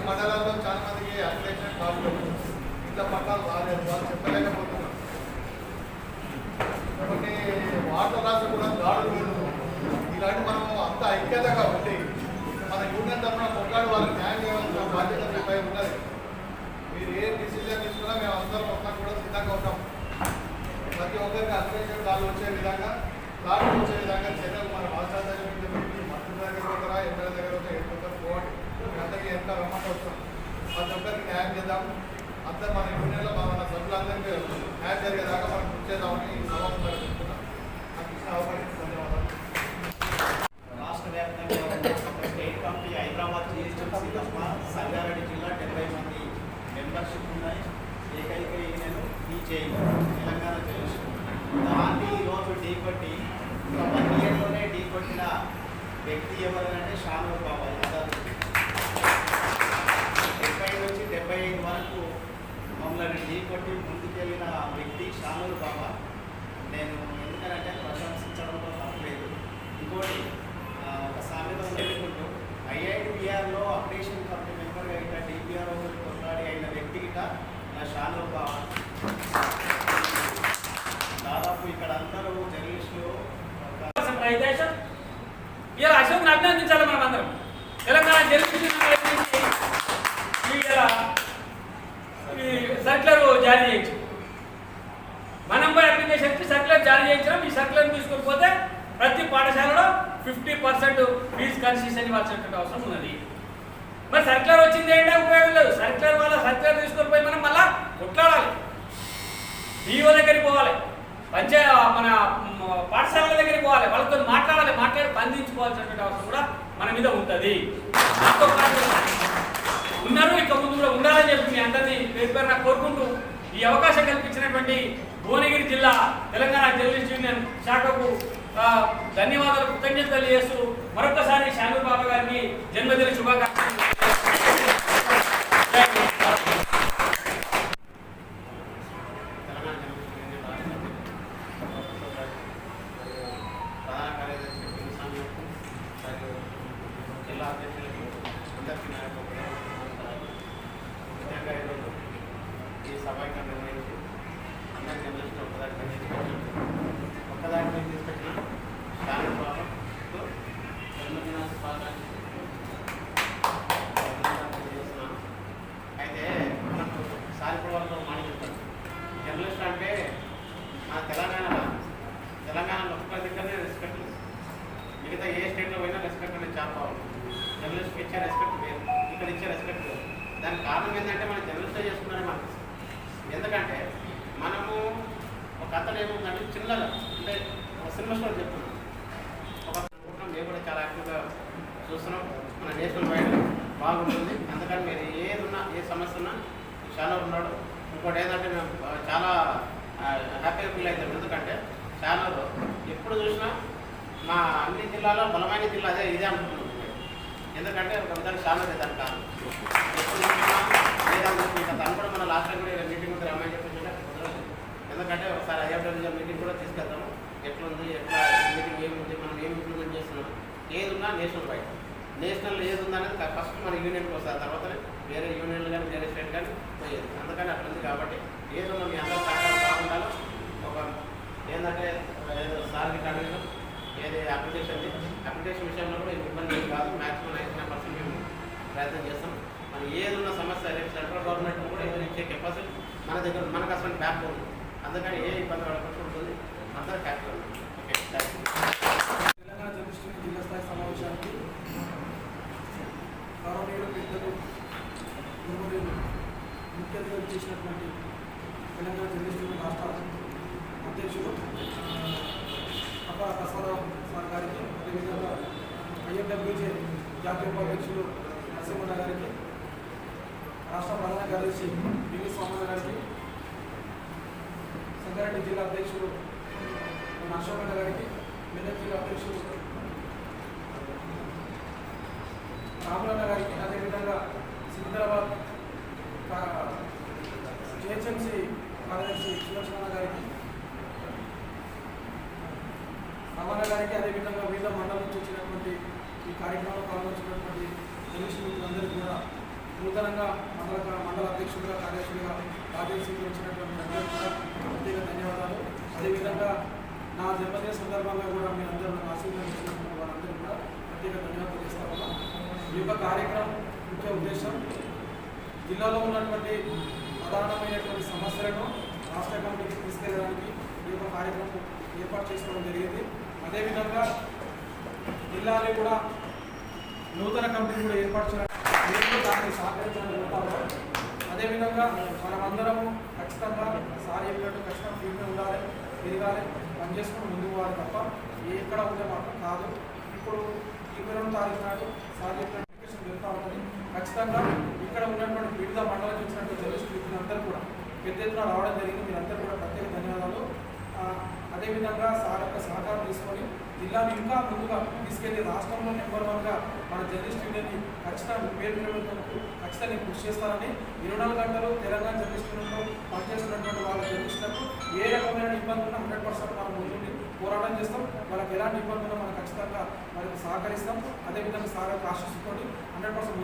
మండలాల్లో చాలా మందికి అప్లికేషన్ కాదు, ఇట్లా పట్టాలు రాలేదు, వాళ్ళు చెప్పలేకపోతున్నారు. కొన్ని వార్త రాష్ట్ర కూడా దాడులు ఇలాంటి మనం అంత ఐక్యతగా ఉండి మన యూనియన్ తరఫున కొట్లాడి వాళ్ళకి న్యాయం చేయవలసిన బాధ్యత మీపై ఉన్నది. మీరు ఏ డిసిజన్ తీసుకున్నా మేము అందరం మొత్తం కూడా సిద్ధంగా ఉంటాం. ప్రతి ఒక్కరికి అప్లికేషన్ కాల్ వచ్చే విధంగా కార్డు వచ్చే విధంగా చర్యలు మన రాష్ట్ర దగ్గర మంత్రుల దగ్గర పోతారా, ఎమ్మెల్యే దగ్గర పోతే ఎంతొక్కరు పోవాలి, అందరికీ ఎంత రమ్మంటే వస్తాం. ప్రతి ఒక్కరికి న్యాయం చేద్దాం. అందరూ మన యూనియన్లో మన సభ్యులందరికీ న్యాయం జరిగేదాకా మనం కృషి చేద్దామని ఈ సభ చెప్తున్నాం. నాకు ఇచ్చిన అవకాశం ధన్యవాదాలు. రాష్ట్ర వ్యాప్తంగా స్టేట్ కమిటీ హైదరాబాద్ జిహెచ్ఎంసీ తప్ప సంగారెడ్డి జిల్లా 70 మంది మెంబర్షిప్ ఉన్నాయి. ఏకైక యూనియన్ టీచేయి తెలంగాణ తెలుసు. దాన్ని ఈరోజు ఢీకొట్టి ఒక 1 ఇయర్లోనే ఢీకొట్టిన వ్యక్తి ఎవరంటే షానూర్ బాబా. 70 నుంచి 75 వరకు మమ్మల్ని ఢీకొట్టి ముందుకెళ్ళిన వ్యక్తి షానూర్ బాబా. నేను ఎందుకంటే ప్రశంసించడంలో తప్పలేదు. ఇంకోటి ఒక సామెత ఉండేకుంటూ ఐఐటిఆర్లో అప్లికేషన్ కమిటీ మెంబర్గా ఇట్లా డిపిఆర్ కొట్లాడి అయిన వ్యక్తి ఇట షానూర్ బాబా. దాదాపు ఇక్కడ అందరూ జర్నలిస్టులు ఇలా అశోక్ని అభినందించాలి. మనం అందరం తెలంగాణ సర్క్యులర్ జారీ చేయించు, మనం పోయి అప్లికేషన్ ఇచ్చి సర్క్యులర్ జారీ చేయించడం. ఈ సర్క్యులర్ తీసుకొని పోతే ప్రతి పాఠశాలలో 50% ఫీజు కన్సెషన్ ఇవ్వాల్సినటువంటి అవసరం ఉన్నది. మరి సర్క్యులర్ వచ్చింది ఏంటంటే ఉపయోగం లేదు. సర్క్యులర్ తీసుకొని పోయి మనం మళ్ళా కొట్లాడాలి, డిఓ దగ్గరికి పోవాలి, మన పాఠశాలల దగ్గరికి పోవాలి, వాళ్ళతో మాట్లాడి బంధించుకోవాల్సినటువంటి అవసరం కూడా మన మీద ఉంటుంది. దాంతో పాటు ఉన్నారు, ఇక ముందు కూడా ఉండాలని చెప్పి మీ అందరినీ పేరు నాకు కోరుకుంటూ ఈ అవకాశం కల్పించినటువంటి భువనగిరి జిల్లా తెలంగాణ జర్నలిస్ట్ యూనియన్ శాఖకు ధన్యవాదాలు, కృతజ్ఞతలు తెలియజేస్తూ మరొకసారి షానూర్ బాబా గారికి జన్మదిన శుభాకాంక్షలు. జిల్లా అధ్యక్షులకు అందరికీ నా యొక్క ముఖ్యంగా ఈరోజు ఈ సభకి నిర్వహించి అందరి జర్నలిస్టు ఒక్కదాని తీసుకొచ్చిన షానూర్ బాబాతో జన్మదిన శుభాకాంక్షలు చేస్తున్నాను. అయితే మనకు సారిపడి వాళ్ళతో మాట్లాడుతాను. జర్నలిస్ట్ అంటే మన తెలంగాణలో ఒక్క దగ్గరనే రెస్పెక్ట్, మిగతా ఏ స్టేట్లో పోయినా రెస్పెక్ట్ అనేది చాలా బాగుంది. జర్నలిస్ట్కి ఇచ్చే రెస్పెక్ట్ వేరు, ఇక్కడ ఇచ్చే రెస్పెక్ట్ వేరు. దానికి కారణం ఏంటంటే మనం జర్నలిస్టే చేసుకున్నారని మనకు. ఎందుకంటే మనము ఒక అతను ఏముందంటే చిన్నగా అంటే ఒక సినిమా స్టోరీ చెప్తున్నాం. ఒక మేము కూడా చాలా యాక్టివ్గా చూస్తున్నాం. మన నేషనల్ వైడ్ బాగుంటుంది. అందుకని మీరు ఏదున్నా ఏ సమస్య ఉన్నా షానూర్ ఉన్నాడు. ఇంకోటి ఏంటంటే మేము చాలా హ్యాపీగా ఫీల్ అవుతాం. ఎందుకంటే షానూర్ ఎప్పుడు చూసినా మా అన్ని జిల్లాలో బలమైన జిల్లా ఇదే అనుకుంటున్నాం. ఎందుకంటే ఒక విధంగా షానూర్ ఇదని కాదు. ఇంకా తను కూడా మన లాస్ట్ టైం కూడా మీటింగ్ ఉంది రమ్మని చెప్పి. ఎందుకంటే ఒకసారి ఐఎఫ్డబ్ల్యూ మీటింగ్ కూడా తీసుకెళ్తాము. ఎట్లుంది, ఎట్లా మీటింగ్ ఏముంది, మనం ఏమి ఇంప్లిమెంట్ చేస్తున్నాం, ఏది ఉన్నా నేషనల్ వైడ్. నేషనల్ ఏది ఉందనేది ఫస్ట్ మన యూనియన్కి వస్తుంది, తర్వాతనే వేరే యూనియన్లు కానీ వేరే స్టేట్ కానీ పోయేది. అందుకని అట్లా ఉంది. కాబట్టి ఏదన్నా మీ అందరూ సహకారం బాగుండాలో ఒక ఏంటంటే సార్కి అడిగిన ఏది అప్లికేషన్ విషయంలో కూడా ఇబ్బంది కాదు. మ్యాక్సిమం 99% మేము ప్రయత్నం చేస్తాం. మనం ఏదున్న సమస్య సెంట్రల్ గవర్నమెంట్ కూడా ఎదురించే కెపాసిటీ మన దగ్గర, మనకు అసలు బ్యాక్ ఉంది. అందుకని ఏ ఇబ్బంది పడకుండా ఉంటుంది. అందరూ హ్యాపీ ఉంటుంది. Okay, thank you. Telangana journalist జిల్లా స్థాయి సమావేశానికి గౌరవనీయులు పెద్దలు ముఖ్య అతిథులు చేసినటువంటి తెలంగాణ జర్నలిస్టు రాష్ట్ర అధ్యక్షులు అప్ప కసవరావు సార్ గారికి, అదేవిధంగా ఐఎఫ్డబ్ల్యూజే జాతీయ ఉపాధ్యక్షులు నరసింహన్న గారికి, రాష్ట్ర ప్రధాన కార్యదర్శి పివి స్వామి గారికి, సంగారెడ్డి జిల్లా అధ్యక్షులు అశోకన్న గారికి, మెదక్ జిల్లా అధ్యక్షులు రాములన్న గారికి, అదేవిధంగా సికింద్రాబాద్ జిహెచ్ఎంసీ కార్యదర్శి సులక్షణ గారికి, రమణ గారికి, అదేవిధంగా వివిధ మండలం నుంచి వచ్చినటువంటి ఈ కార్యక్రమంలో పాల్గొచ్చినటువంటి జర్నలిస్టు మిత్రులందరికీ కూడా నూతనంగా మండల అధ్యక్షుడిగా కార్యదర్శులుగా బాధ్యతలు స్వీకరించినటువంటి అందరూ కూడా ప్రత్యేక ధన్యవాదాలు. అదేవిధంగా నా జన్మదిన సందర్భంగా కూడా మీ అందరూ నన్ను ఆశీర్వదించినటువంటి వారందరూ కూడా ప్రత్యేక ధన్యవాదాలు తెలియజేస్తా ఉన్నాం. ఈ యొక్క కార్యక్రమం ముఖ్య ఉద్దేశం జిల్లాలో ఉన్నటువంటి ప్రధానమైనటువంటి సమస్యలను రాష్ట్ర కమిటీకి తీసుకెళ్ళడానికి ఈ యొక్క కార్యక్రమం ఏర్పాటు చేసుకోవడం జరిగింది. అదేవిధంగా జిల్లాలో కూడా నూతన కమిటీ కూడా ఏర్పాటు చేయడానికి దానికి సహకరించాలని కోరుతాము. అదేవిధంగా మనమందరము ఖచ్చితంగా సార్ చెప్పినట్టు ఖచ్చితంగా ఫీల్డ్ ఉండాలి, తిరగాలి, పనిచేసుకుని ముందుకు పోవాలి తప్ప ఎక్కడ ఉంటే మాత్రం కాదు. ఇప్పుడు 22వ తారీఖు నాడు సార్ చెప్పినట్టు జరుగుతూ ఉంటుంది. ఖచ్చితంగా ఇక్కడ ఉన్నటువంటి వివిధ మండలం వచ్చినటువంటి జర్నలిస్టులు అందరూ కూడా పెద్ద ఎత్తున రావడం జరిగింది. మీరందరూ కూడా ప్రత్యేక ధన్యవాదాలు. అదేవిధంగా సార్ యొక్క సహకారం తీసుకొని జిల్లాను ఇంకా ముందుగా తీసుకెళ్లి రాష్ట్రంలో నెంబర్ 1గా మన జర్నలిస్ట్ యూనియన్ని ఖచ్చితంగా పేరు నిలబెట్టడానికి ఖచ్చితంగా కృషి చేస్తారని 24 గంటలు తెలంగాణ జర్నలిస్ట్ యూనియన్లో పనిచేస్తున్నటువంటి వాళ్ళ జర్నలిస్టులకు ఏ రకమైన ఇబ్బంది ఉన్నా 100% మనం ముందుండి పోరాటం చేస్తాం. వాళ్ళకి ఎలాంటి ఇబ్బంది ఉన్నా మనం ఖచ్చితంగా వారికి సహకరిస్తాం. అదేవిధంగా సార్ యొక్క ఆశిస్తూ 100%